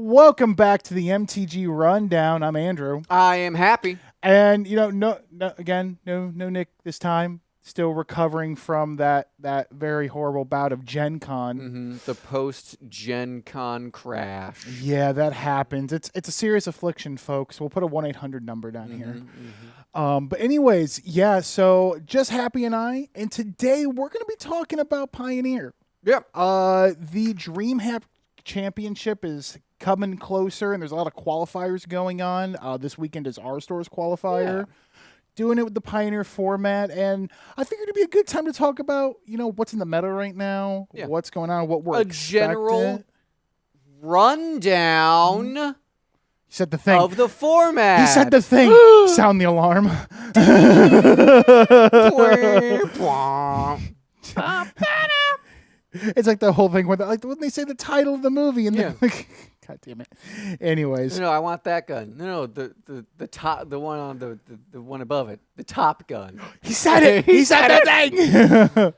Welcome back to the MTG Rundown. I'm Andrew. I am happy. And, no Nick this time. Still recovering from that very horrible bout of Gen Con. The post-Gen Con crash. Yeah, that happens. It's a serious affliction, folks. We'll put a 1-800 number down here. But anyways, yeah, so just Happy and I. And today we're going to be talking about Pioneer. Yep. The DreamHack Championship is coming closer, and there's a lot of qualifiers going on. This weekend is R-Store's qualifier. Yeah. Doing it with the Pioneer format, and I figured it'd be a good time to talk about, what's in the meta right now, what's going on, what we're expecting. General rundown. He said the thing. Of the format. He said the thing. Sound the alarm. It's like the whole thing when they say the title of the movie, and then God damn it. Anyways, no, I want that gun. No, the top, the one on the one above it, the Top Gun. He said it. He said the thing.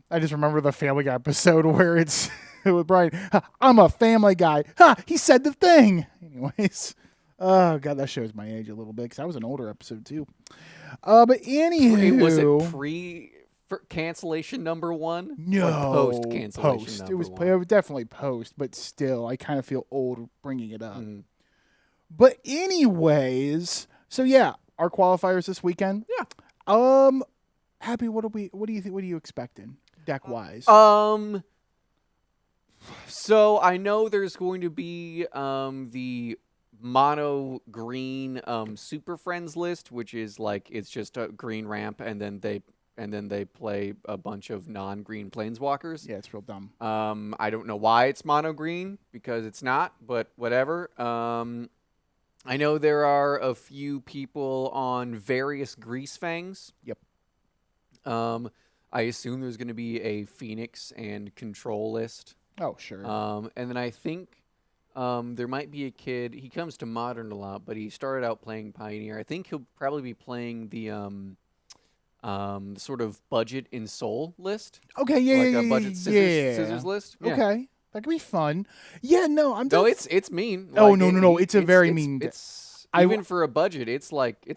I just remember the Family Guy episode where it's with Brian. I'm a Family Guy. He said the thing. Anyways, oh god, that shows my age a little bit because I was an older episode too. But anywho, was it pre? Cancellation number one? No, post cancellation. It was definitely post, but still, I kind of feel old bringing it up. But anyways, so yeah, our qualifiers this weekend. Yeah. Happy. What do you think? What are you expecting deck wise? So I know there's going to be the mono green Super Friends list, which is like it's just a green ramp, and then they play a bunch of non-green planeswalkers. Yeah, it's real dumb. I don't know why it's mono green, because it's not, but whatever. I know there are a few people on various Grease Fangs. Yep. I assume there's going to be a Phoenix and Control list. Oh, sure. And then I think there might be a kid. He comes to Modern a lot, but he started out playing Pioneer. I think he'll probably be playing the sort of budget in Soul list. Okay, yeah, like a budget scissors list. Yeah. Okay, that could be fun. Yeah, no, it's mean. Oh like, no, it's a very mean. It's even for a budget. It's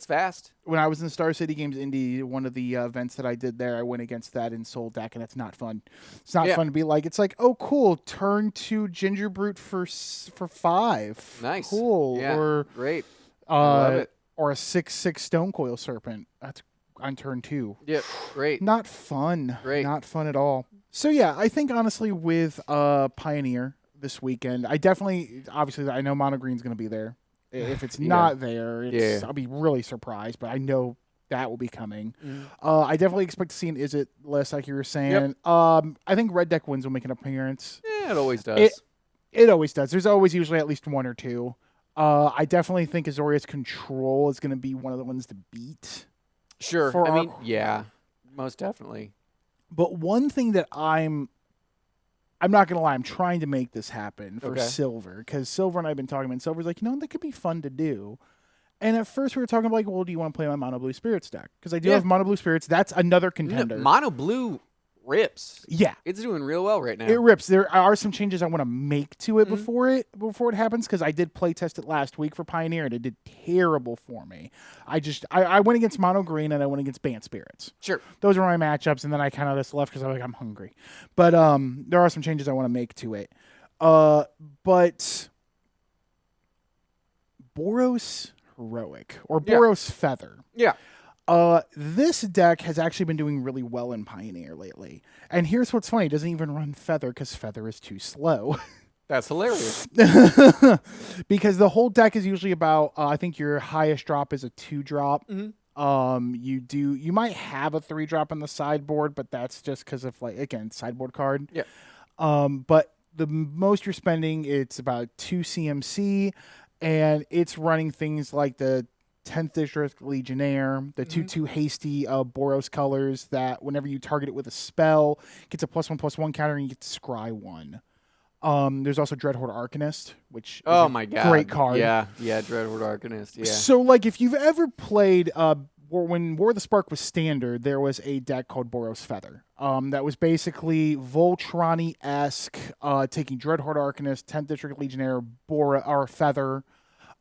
fast. When I was in Star City Games Indie, one of the events that I did there, I went against that in Soul deck, and it's not fun. It's not fun to be like. It's like, oh, cool, turn 2 Ginger Brute for 5. Nice, cool, yeah, or great. Love it. Or a 6/6 Stone Coil Serpent. That's on turn 2. Yep, great. Not fun. Great. Not fun at all. So yeah, I think honestly with Pioneer this weekend, obviously I know Mono Green's going to be there. If it's not there, I'll be really surprised, but I know that will be coming. I definitely expect to see an Is It list like you were saying. Yep. I think Red Deck Wins will make an appearance. Yeah, it always does. It always does. There's always usually at least one or two. I definitely think Azorius Control is going to be one of the ones to beat. Sure. I mean, yeah, most definitely. But one thing that I'm not going to lie, I'm trying to make this happen for Silver, because Silver and I have been talking about it, and Silver's like, that could be fun to do. And at first we were talking about, well, do you want to play my Mono Blue Spirits deck? Because I do have Mono Blue Spirits. That's another contender. Mono Blue rips. Yeah. It's doing real well right now. It rips. There are some changes I want to make to it before it happens, because I did play test it last week for Pioneer, and it did terrible for me. I went against Mono Green, and I went against Bant Spirits. Sure. Those are my matchups, and then I kind of just left because I was like, I'm hungry. But there are some changes I want to make to it. But Boros Heroic, or Boros Feather. Yeah. This deck has actually been doing really well in Pioneer lately. And here's what's funny. It doesn't even run Feather because Feather is too slow. That's hilarious. Because the whole deck is usually about, I think your highest drop is a 2-drop. You might have a 3-drop on the sideboard, but that's just because of, sideboard card. Yeah. But the most you're spending, it's about 2 CMC, and it's running things like the 10th District Legionnaire, the 2/2 hasty Boros colors that whenever you target it with a spell, gets a +1/+1 counter, and you get to scry 1. There's also Dreadhorde Arcanist, which is my God, great card. Yeah, Dreadhorde Arcanist. Yeah. So if you've ever played when War of the Spark was standard, there was a deck called Boros Feather. That was basically Voltron-esque, taking Dreadhorde Arcanist, 10th District Legionnaire, or Feather,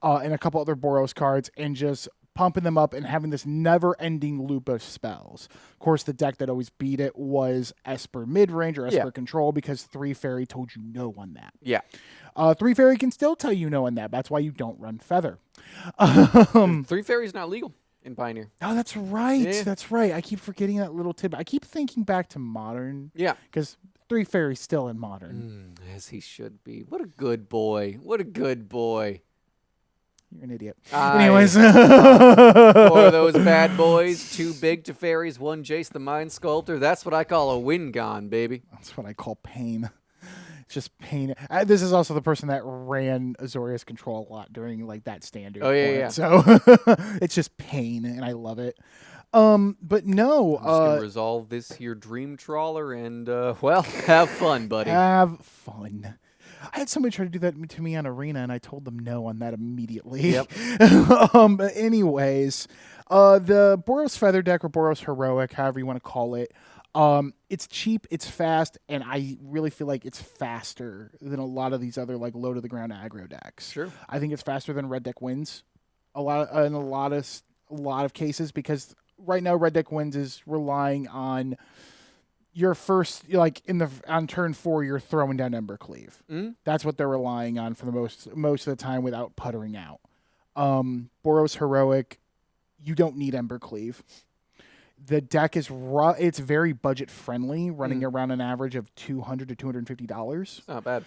and a couple other Boros cards, and just pumping them up and having this never-ending loop of spells. Of course, the deck that always beat it was Esper Midrange or Esper Control, because 3 Fairy told you no on that. Yeah. 3 Fairy can still tell you no on that. That's why you don't run Feather. 3 Fairy's not legal in Pioneer. Oh, that's right. Yeah. That's right. I keep forgetting that little tip. I keep thinking back to Modern. Yeah. Because 3 Fairy's still in Modern. As he should be. What a good boy. What a good boy. You're an idiot. Anyways. 4 of those bad boys, 2 big to fairies, 1 Jace the Mind Sculptor. That's what I call a Wingon, baby. That's what I call pain. It's just pain. This is also the person that ran Azorius Control a lot during like that standard. Oh, yeah. So it's just pain, and I love it. But no. I'm just going to resolve this here Dream Trawler and, well, have fun, buddy. Have fun. I had somebody try to do that to me on Arena, and I told them no on that immediately. Yep. But anyways, the Boros Feather deck, or Boros Heroic, however you want to call it, it's cheap, it's fast, and I really feel like it's faster than a lot of these other like low to the ground aggro decks. Sure. I think it's faster than Red Deck Wins in a lot of cases, because right now Red Deck Wins is relying on your first, like on turn 4, you're throwing down Embercleave. That's what they're relying on for the most of the time without puttering out. Boros Heroic, you don't need Embercleave. The deck is it's very budget friendly, running around an average of $200 to $250. Not bad.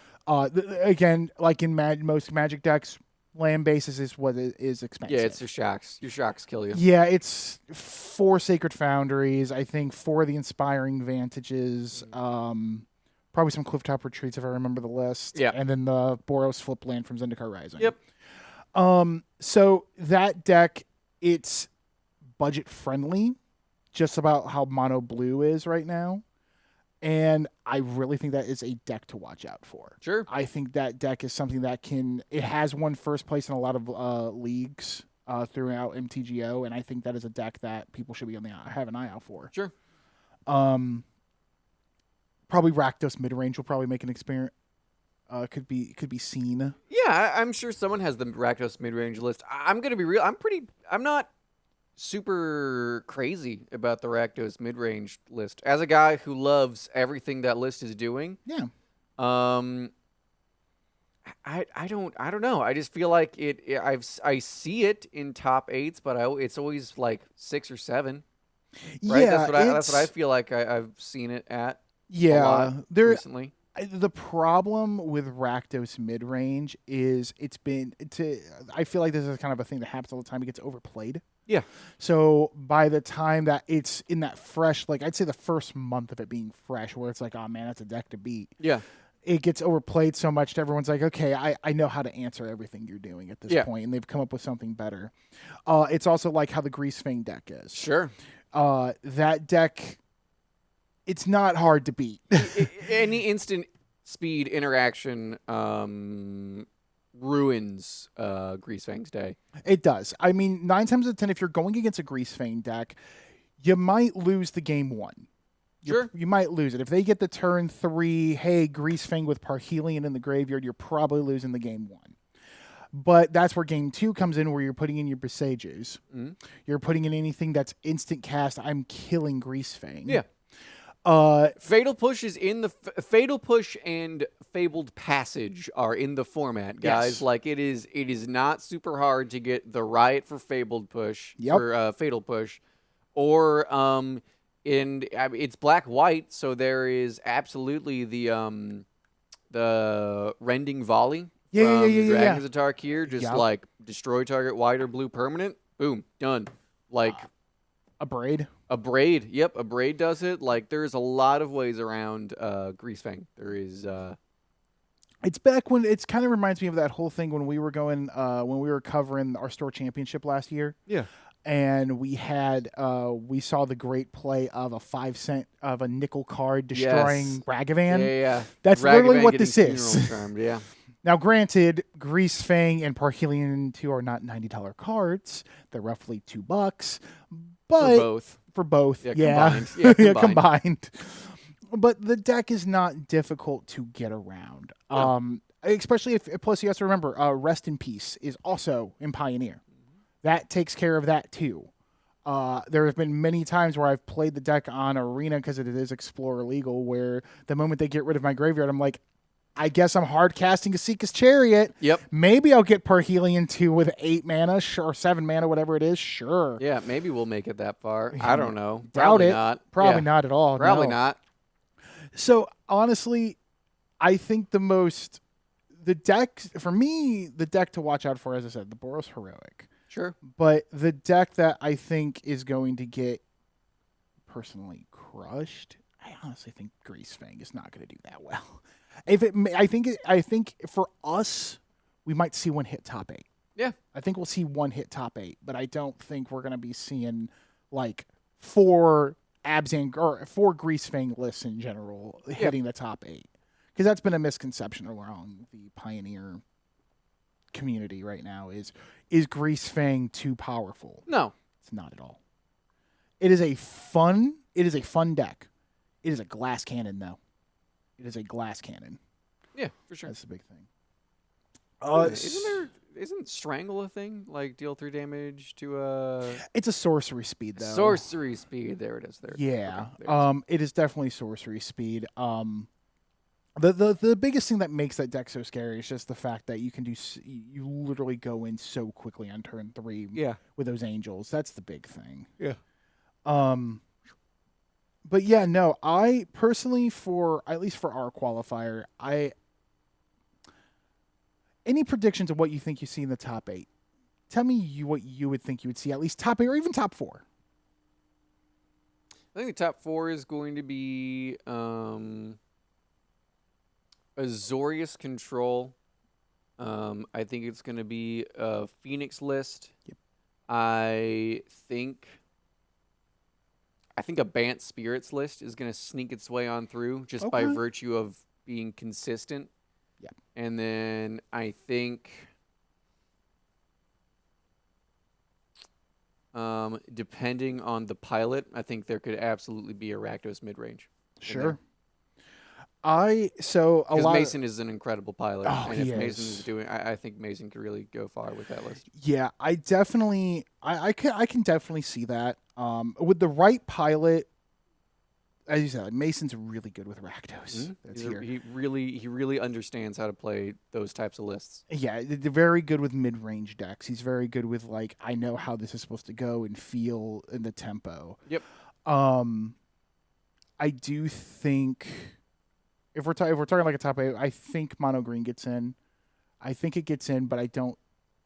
Again, like in most Magic decks, land basis is what is expensive. Yeah, it's your shocks. Your shocks kill you. Yeah, it's 4 Sacred Foundries. I think 4 of the Inspiring Vantages. Probably some Clifftop Retreats if I remember the list. Yeah. And then the Boros Flip Land from Zendikar Rising. Yep. So that deck, it's budget friendly, just about how mono blue is right now. And I really think that is a deck to watch out for. Sure. I think that deck is something that it has won first place in a lot of leagues throughout MTGO, and I think that is a deck that people should be have an eye out for. Sure. Probably Rakdos Midrange will probably make an experience. Could be seen. Yeah, I'm sure someone has the Rakdos midrange list. I'm gonna be real. I'm not super crazy about the Rakdos midrange list. As a guy who loves everything that list is doing, Yeah. I don't know. I just feel like I see it in top 8s, but it's always like 6 or 7. Right? Yeah, That's what I feel like I've seen it at. Yeah, a lot recently. The problem with Rakdos midrange is I feel like this is kind of a thing that happens all the time. It gets overplayed. Yeah. So by the time that it's in that fresh, like I'd say the first month of it being fresh, where it's like, oh man, that's a deck to beat. Yeah. It gets overplayed so much that everyone's like, okay, I know how to answer everything you're doing at this point, and they've come up with something better. It's also like how the Greasefang deck is. Sure. That deck, it's not hard to beat. Any instant speed interaction ruins Greasefang's day. It does. I mean, 9 times out of 10, if you're going against a Greasefang deck, you might lose the game 1. Sure. You might lose it. If they get the turn 3, hey, Greasefang with Parhelion in the graveyard, you're probably losing the game 1. But that's where game 2 comes in, where you're putting in your Presages. You're putting in anything that's instant cast. I'm killing Greasefang. Yeah. Fatal Push is in the Fatal Push and Fabled Passage are in the format, guys. Yes. Like it is not super hard to get the Riot for Fabled Push for Fatal Push, or it's black white, so there is absolutely the Rending Volley. Dragons of Tarkir, just like destroy target white or blue permanent. Boom, done. Like a braid. A braid. Yep, a braid does it. Like there's a lot of ways around Greasefang. There is. It's back when it kind of reminds me of that whole thing when we were covering our store championship last year. Yeah. And we saw the great play of a 5-cent of a nickel card destroying Ragavan. Yeah. That's Ragavan literally what this is. Yeah. Now, granted, Grease Fang and Parhelion 2 are not $90 cards. They're roughly $2. But For both. For both. Yeah, Yeah. combined. Yeah, Yeah, combined. combined. But the deck is not difficult to get around. No. Especially if, plus you have to remember, Rest in Peace is also in Pioneer. That takes care of that too. There have been many times where I've played the deck on Arena because it is Explorer legal, where the moment they get rid of my graveyard, I'm like, I guess I'm hard casting Kasika's Chariot. Yep. Maybe I'll get Parhelion 2 with 8 mana, or 7 mana, whatever it is. Sure. Yeah, maybe we'll make it that far. I don't know. Doubt Probably it. not. Probably Yeah. not at all. Probably no. not. So honestly, I think the deck, for me, the deck to watch out for, as I said, the Boros Heroic. Sure. But the deck that I think is going to get personally crushed, I honestly think Grease Fang is not going to do that well. I think for us, we might see one hit top 8. Yeah. I think we'll see one hit top 8, but I don't think we're going to be seeing like 4 or 4 Grease Fang lists in general hitting the top 8. Because that's been a misconception around the Pioneer community right now is Grease Fang too powerful? No. It's not at all. It is a fun deck. It is a glass cannon, though. It is a glass cannon. Yeah, for sure. That's the big thing. Isn't Strangle a thing? Like deal 3 damage to It's a sorcery speed, though. sorcery speed. There it is. Yeah. Okay, there it is. It is definitely sorcery speed. The biggest thing that makes that deck so scary is just the fact that you can you literally go in so quickly on turn 3 with those angels. That's the big thing. Yeah. But yeah, no, I personally, at least for our qualifier, any predictions of what you think you see in the top 8? Tell me what you would think you would see, at least top 8 or even top 4. I think the top 4 is going to be Azorius Control. I think it's going to be a Phoenix list. Yep. I think a Bant Spirits list is going to sneak its way on through just by virtue of being consistent. Yeah. And then I think depending on the pilot, I think there could absolutely be a Rakdos mid-range. Sure. Because Mason is an incredible pilot, and if is. Mason's doing, I think Mason could really go far with that list. Yeah, I definitely, I can definitely see that. With the right pilot, as you said, Mason's really good with Rakdos. Mm-hmm. He really understands how to play those types of lists. Yeah, they're very good with mid-range decks. He's very good with like, I know how this is supposed to go and feel in the tempo. Yep. I do think if we're talking like a top 8, I think Mono Green gets in. I think it gets in, but I don't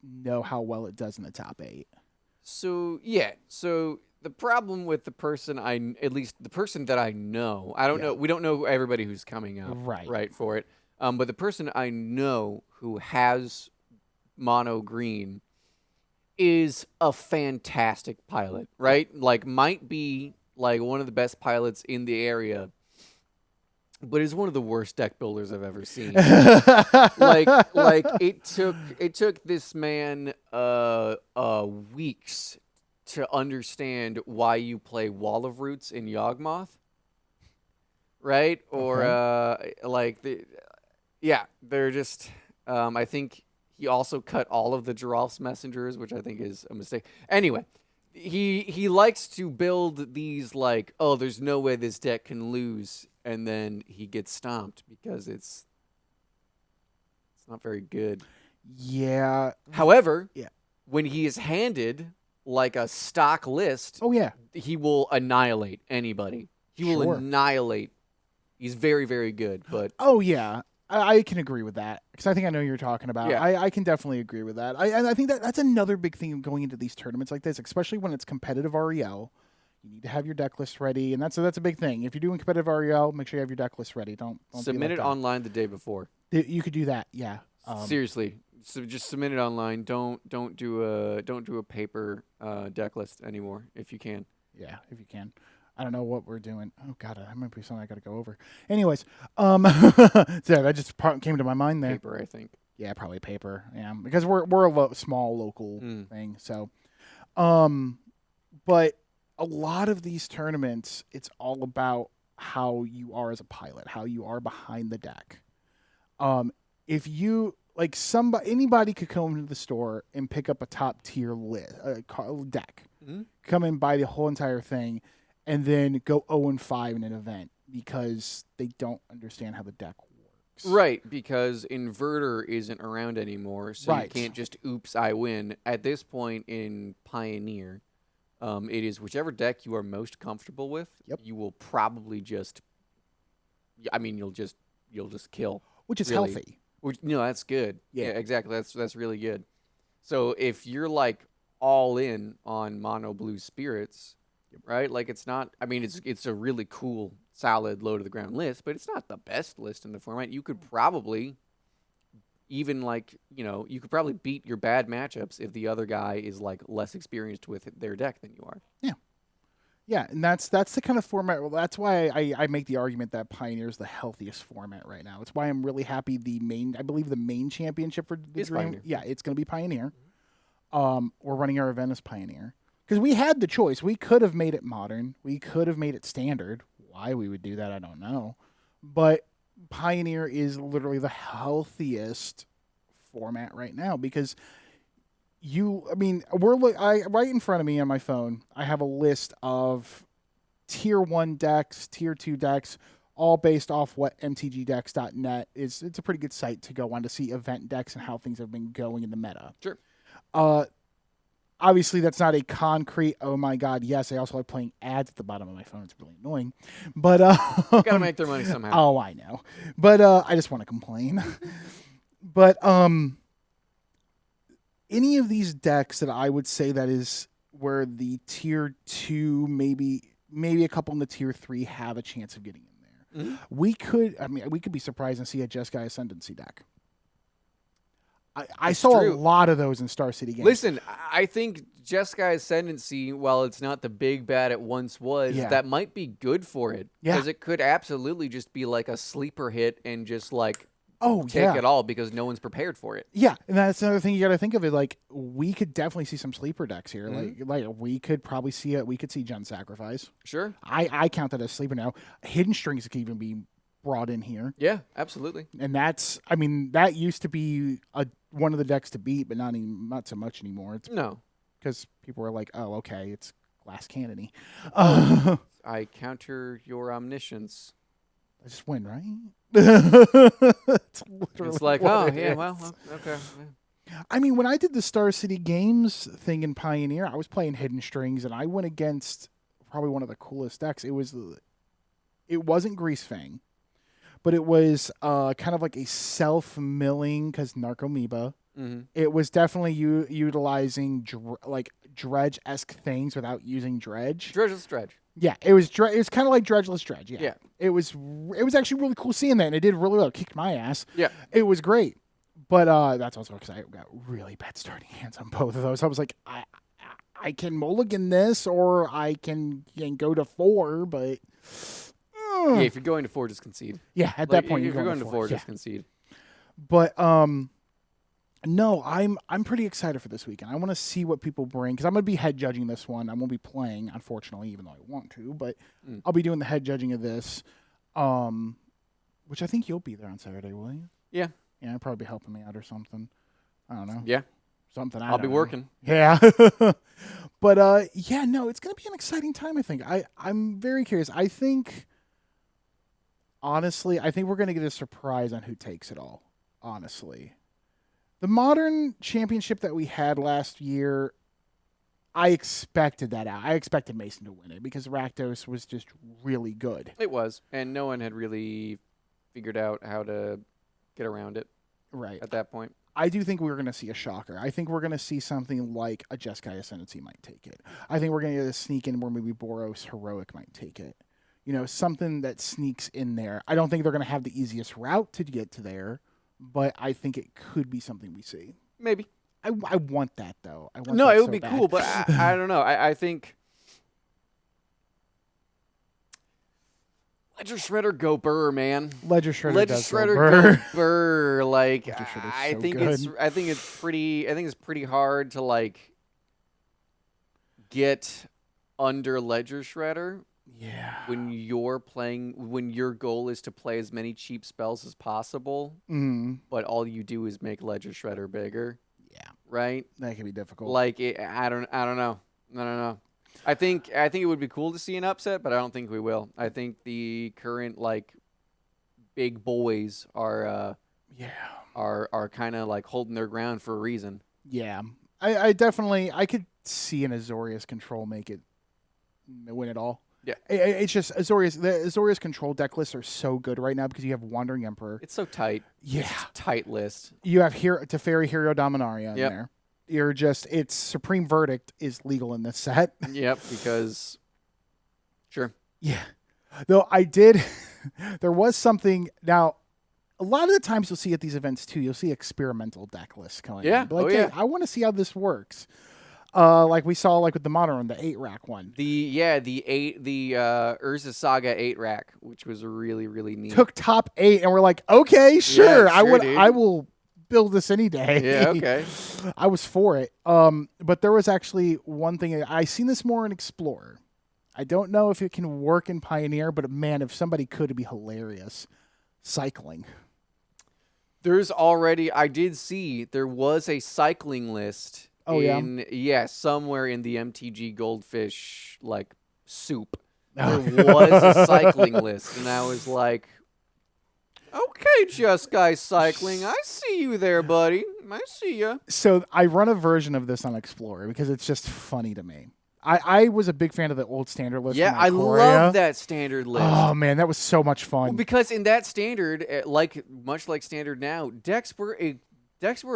know how well it does in the top 8. So the problem with the person at least the person that I know, I don't know, we don't know everybody who's coming up right for it. But the person I know who has Mono Green is a fantastic pilot, right? Like might be like one of the best pilots in the area, but is one of the worst deck builders I've ever seen. like it took this man weeks to understand why you play Wall of Roots in Yawgmoth, right? Or they're just. I think he also cut all of the Giralf's messengers, which I think is a mistake. Anyway, he likes to build these like, oh, there's no way this deck can lose, and then he gets stomped because it's not very good. Yeah. However, when he is handed like a stock list, he will annihilate anybody. He will annihilate. He's very, very good. But I can agree with that because I think I know what you're talking about. Yeah. I can definitely agree with that. I think that's another big thing going into these tournaments like this, especially when it's competitive REL. You need to have your deck list ready, and that's a big thing. If you're doing competitive REL, make sure you have your deck list ready. Don't submit it online the day before. You could do that. Yeah. Seriously, so just submit it online. Don't do a paper deck list anymore if you can. Yeah, if you can. I don't know what we're doing. Oh God, that might be something I got to go over. Anyways, so that just came to my mind there. Paper, I think. Yeah, probably paper. Yeah, because we're a small local thing. So, but a lot of these tournaments, it's all about how you are as a pilot, how you are behind the deck. If you like anybody could come into the store and pick up a top tier deck, come and buy the whole entire thing, and then go 0-5 in an event because they don't understand how the deck works. Right, because Inverter isn't around anymore, so you can't just oops, I win. At this point in Pioneer, it is whichever deck you are most comfortable with. Yep. You will probably just, you'll just kill, which is really. healthy. Which that's good. Yeah, exactly. That's really good. So if you're like all in on mono blue spirits, right? Like it's not. I mean, it's a really cool, solid, low to the ground list, but it's not the best list in the format. You could probably even you could probably beat your bad matchups if the other guy is like less experienced with their deck than you are. Yeah. Yeah, and that's the kind of format. Well, that's why I make the argument that Pioneer is the healthiest format right now. It's why I'm really happy I believe the main championship for the Dream. Pioneer. Yeah, it's going to be Pioneer. We're running our event as Pioneer because we had the choice. We could have made it modern. We could have made it standard. Why we would do that, I don't know. But Pioneer is literally the healthiest format right now because right in front of me on my phone, I have a list of tier 1 decks, tier 2 decks, all based off what mtgdecks.net is. It's a pretty good site to go on to see event decks and how things have been going in the meta. Sure. Obviously, that's not a concrete, oh my God, yes, I also like playing ads at the bottom of my phone. It's really annoying. But gotta make their money somehow. Oh, I know. But I just want to complain. But any of these decks that I would say that is where the tier 2, maybe a couple in the tier 3 have a chance of getting in there. We could be surprised and see a Jeskai Ascendancy deck. I saw a lot of those in Star City games. Listen, I think Jeskai Ascendancy, while it's not the big bad it once was, that might be good for it. Because it could absolutely just be like a sleeper hit and just like take it all because no one's prepared for it. Yeah, and that's another thing you got to think of it. Like we could definitely see some sleeper decks here. Like we could probably see it. We could see Gen Sacrifice. Sure. I count that as sleeper now. Hidden Strings could even be brought in here. Yeah, absolutely. And that used to be one of the decks to beat, but not so much anymore. Because people were like, oh, okay, it's Glass Cannony. I counter your omniscience. I just win, right? It's like, oh, yeah, well, okay. Yeah. I mean, when I did the Star City Games thing in Pioneer, I was playing Hidden Strings, and I went against probably one of the coolest decks. It wasn't Greasefang, but it was kind of like a self-milling, because Narcomoeba. Mm-hmm. It was definitely utilizing Dredge-esque things without using Dredge. Dredgeless Dredge. Yeah, it was kind of like Dredgeless Dredge. Yeah. It was actually really cool seeing that, and it did really well. It kicked my ass. Yeah. It was great. But that's also because I got really bad starting hands on both of those. I was like, I can mulligan this, or I can go to 4, but... Yeah, if you're going to 4, just concede. Yeah, at that point, if you're going to 4, yeah. just concede. But no, I'm pretty excited for this weekend. I want to see what people bring because I'm going to be head judging this one. I won't be playing, unfortunately, even though I want to. But I'll be doing the head judging of this, which I think you'll be there on Saturday, will you? Yeah. Yeah, I'll probably be helping me out or something. I don't know. Yeah. Something. I'll be working. Yeah. But yeah, no, it's going to be an exciting time. I think. I'm very curious. Honestly, I think we're going to get a surprise on who takes it all. Honestly. The Modern Championship that we had last year, I expected that out. I expected Mason to win it because Rakdos was just really good. It was, and no one had really figured out how to get around it at that point. I do think we're going to see a shocker. I think we're going to see something like a Jeskai Ascendancy might take it. I think we're going to get a sneak in where maybe Boros Heroic might take it. Something that sneaks in there. I don't think they're going to have the easiest route to get to there. But I think it could be something we see. Maybe. I want that, though. It would be cool, but I don't know. I think Ledger Shredder go burr, man. Ledger Shredder Ledger does Shredder go go burr. Like Ledger Shredder's I so think good. I think it's pretty hard to like get under Ledger Shredder Yeah. when your goal is to play as many cheap spells as possible, but all you do is make Ledger Shredder bigger. Yeah. Right? That can be difficult. Like I don't know. I don't know. I think it would be cool to see an upset, but I don't think we will. I think the current like big boys are kind of like holding their ground for a reason. Yeah. I definitely I could see an Azorius control make it win it all. Yeah. It's just the Azorius control deck lists are so good right now because you have Wandering Emperor. It's so tight. Yeah. It's a tight list. You have Teferi Hero Dominaria in Yep. there. You're just it's Supreme Verdict is legal in this set. Yep, because sure. Yeah. Though I did there was something now a lot of the times you'll see at these events too, you'll see experimental deck lists coming Yeah. in. Be like, Oh, hey, yeah. I want to see how this works. Like we saw like with the modern, the 8-rack one. The Urza Saga 8-rack, which was really, really neat. Took top 8 and we're like, okay, sure. Dude. I will build this any day. Yeah, okay. I was for it. But there was actually one thing I seen this more in Explorer. I don't know if it can work in Pioneer, but man, if somebody could, it'd be hilarious. Cycling. I did see there was a cycling list. Oh, yeah, somewhere in the MTG Goldfish like soup. There was a cycling list, and I was like, okay, Just Guy Cycling, I see you there, buddy. I see you. So I run a version of this on Explorer because it's just funny to me. I was a big fan of the old standard list. Yeah, from I Ikoria. love that standard list. Oh man, that was so much fun. Well, because in that standard, much like standard now, decks were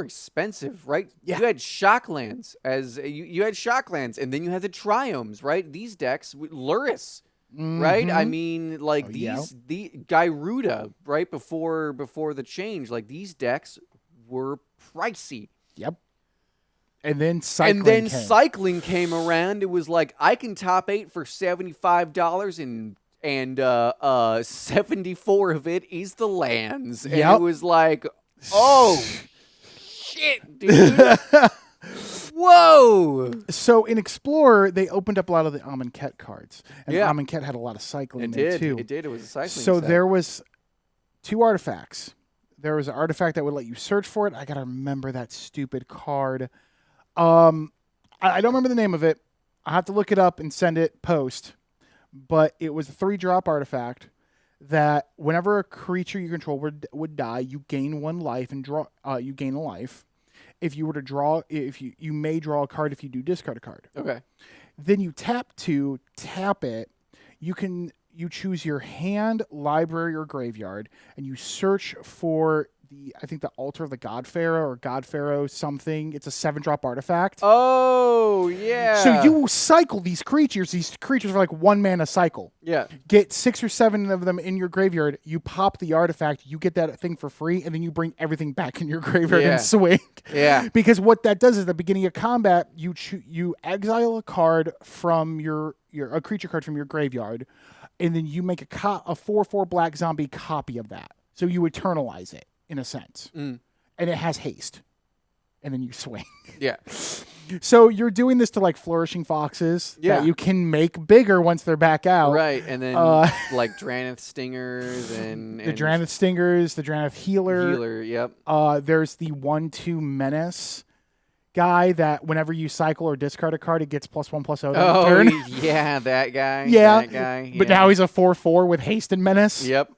expensive, right? Yeah. You had Shocklands you had Shocklands, and then you had the Triomes, right? These decks, Luris, right? I mean, like the Gyruda, right before the change, like these decks were pricey. Yep. And then cycling came around. It was like I can top 8 for $75 and 74 of it is the lands. And it was like, oh shit, dude. Whoa. So in Explorer, they opened up a lot of the Amonkhet cards. And Yeah. Amonkhet had a lot of cycling It in did. too. It did. It was a cycling So set. there was 2 artifacts. There was an artifact that would let you search for it. I gotta remember that stupid card. I don't remember the name of it. I have to look it up and send it post. But it was a 3-drop artifact that whenever a creature you control would die, you gain 1 life and draw. You gain a life. If you were to draw, if you may draw a card if you do discard a card. Okay. Then you tap it. You choose your hand, library, or graveyard, and you search for the Altar of the God Pharaoh or God Pharaoh something. It's a 7-drop artifact. Oh, yeah. So you cycle these creatures. These creatures are like 1 mana cycle. Yeah. Get 6 or 7 of them in your graveyard. You pop the artifact. You get that thing for free, and then you bring everything back in your graveyard and swing. Yeah. Because what that does is at the beginning of combat, you exile a card from a creature card from your graveyard, and then you make a 4/4 black zombie copy of that. So you eternalize it in a sense, and it has haste, and then you swing. Yeah. So you're doing this to like flourishing foxes that you can make bigger once they're back out. Right, and then like Drannith Stingers and the Drannith Stingers, the Drannith Healer. Yep. There's the 1/2 Menace guy that whenever you cycle or discard a card, it gets +1/+0 Oh, turn. yeah, that guy. Yeah, that guy. But now he's a 4/4 with haste and menace. Yep.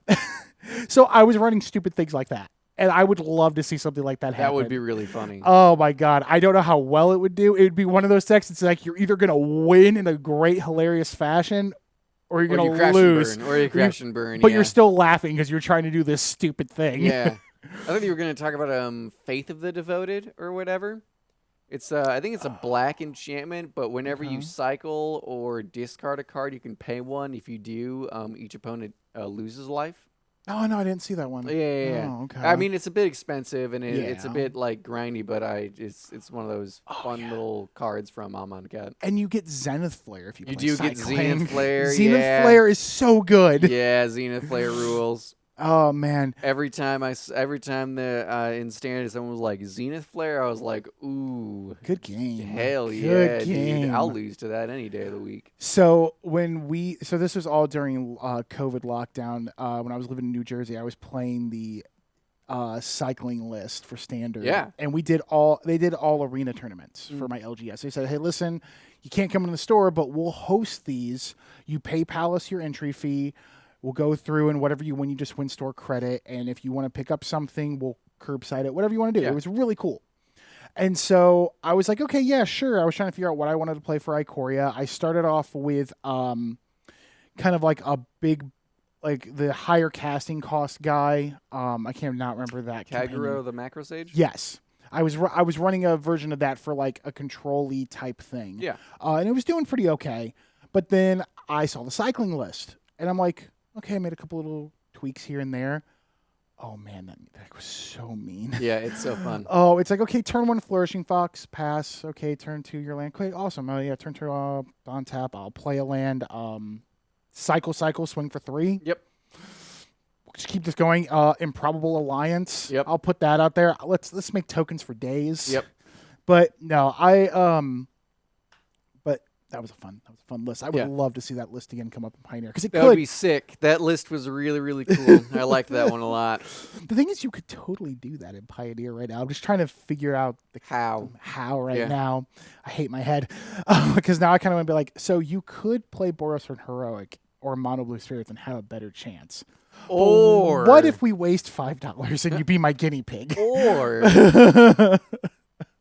So I was running stupid things like that. And I would love to see something like that happen. That would be really funny. Oh my god. I don't know how well it would do. It would be one of those decks. It's like you're either gonna win in a great, hilarious fashion, or you're gonna lose. Or you crash and burn. But you're still laughing because you're trying to do this stupid thing. Yeah. I thought you were gonna talk about Faith of the Devoted or whatever. It's I think it's a black enchantment, but whenever you cycle or discard a card, you can pay 1. If you do, each opponent loses life. Oh no, I didn't see that one. Yeah. Oh, okay. I mean, it's a bit expensive and it's a Yeah. bit like grindy, but it's one of those fun yeah. little cards from Amonkhet. And you get Zenith Flare if you You play do get Cycling. Zenith Flare, Zenith yeah. Flare is so good. Yeah, Zenith Flare rules. Oh man. Every time the in standard someone was like Zenith Flare, I was like, ooh, Good game. hell Good yeah, game. dude! I'll lose to that any day of the week. So this was all during COVID lockdown. When I was living in New Jersey, I was playing the cycling list for standard. Yeah. And they did all arena tournaments for my LGS. They said, hey, listen, you can't come in the store, but we'll host these. You PayPal us your entry fee. We'll go through and whatever you win, you just win store credit. And if you want to pick up something, we'll curbside it, whatever you want to do. Yeah. It was really cool. And so I was like, okay, yeah, sure. I was trying to figure out what I wanted to play for Ikoria. I started off with kind of like a big, like the higher casting cost guy. I can't not remember that. Kaguro the Macro Sage? Yes. I was running a version of that for like a control-y type thing. Yeah. And it was doing pretty okay. But then I saw the cycling list. And I'm like, okay, I made a couple little tweaks here and there. Oh, man, that was so mean. Yeah, it's so fun. Oh, it's like, okay, turn 1, Flourishing Fox, pass. Okay, turn 2, your land. Okay, awesome. Oh, yeah, turn 2, on tap. I'll play a land. Cycle, swing for 3. Yep. Just keep this going. Improbable Alliance. Yep. I'll put that out there. Let's make tokens for days. Yep. But no, but that was a fun list. I would love to see that list again come up in Pioneer because That would be sick. That list was really, really cool. I liked that one a lot. The thing is, you could totally do that in Pioneer right now. I'm just trying to figure out How right now. I hate my head because now I kind of want to be like, so you could play Boros or Heroic or Mono Blue Spirits and have a better chance. Or what if we waste $5 and you be my guinea pig? Or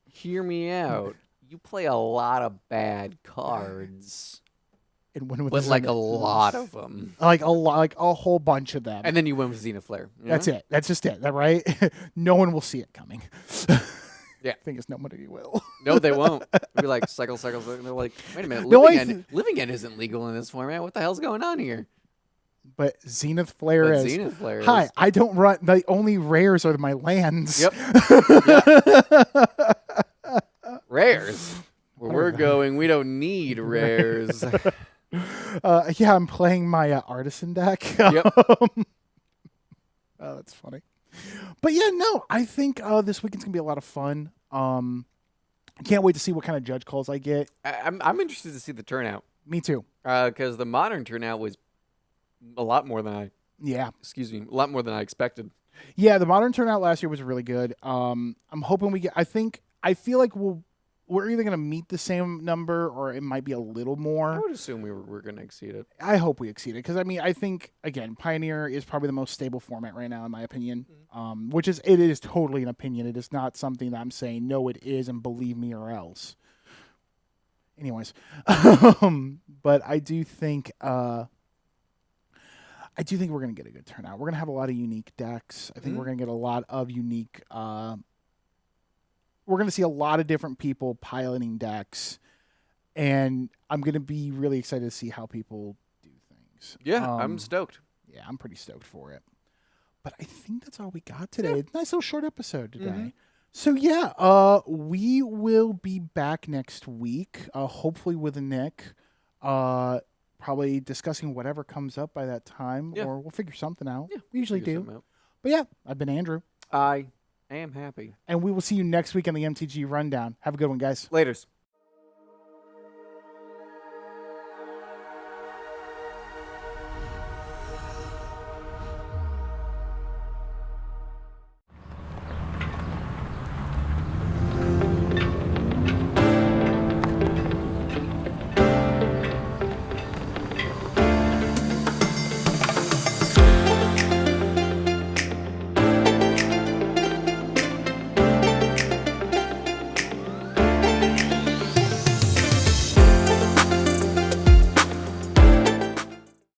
hear me out. You play a lot of bad cards, and win with but like a lot of them, like a whole bunch of them, and then you win with Zenith Flare. That's it. That's just it. That right? No one will see it coming. Yeah, thing is, nobody will. No, they won't. They'll be like cycle. And they're like, wait a minute, living end isn't legal in this format. What the hell's going on here? But Zenith Flare is. Zenith Flare is. Hi, I don't run. The only rares are my lands. Yep. Rares. Where we're going, we don't need rares. Yeah, I'm playing my artisan deck. Yep. Oh, that's funny. But yeah, no, I think this weekend's gonna be a lot of fun. I can't wait to see what kind of judge calls I get. I'm interested to see the turnout. Me too. Because the modern turnout was a lot more than a lot more than I expected. Yeah, the modern turnout last year was really good. I'm hoping we get. I feel like we're either gonna meet the same number or it might be a little more. I would assume we're gonna exceed it. I hope we exceed it because I think again, Pioneer is probably the most stable format right now in my opinion. Which is it is totally an opinion. It is not something that I'm saying no, it is, and believe me or else. Anyways, but I do think we're gonna get a good turnout. We're gonna have a lot of unique decks. I think we're gonna get a lot of unique. We're gonna see a lot of different people piloting decks, and I'm gonna be really excited to see how people do things. Yeah, I'm stoked. Yeah, I'm pretty stoked for it. But I think that's all we got today. Nice little short episode today. So yeah, we will be back next week, hopefully with Nick. Probably discussing whatever comes up by that time, or we'll figure something out. Yeah, we usually do. But yeah, I've been Andrew. I am happy. And we will see you next week on the MTG Rundown. Have a good one, guys. Laters.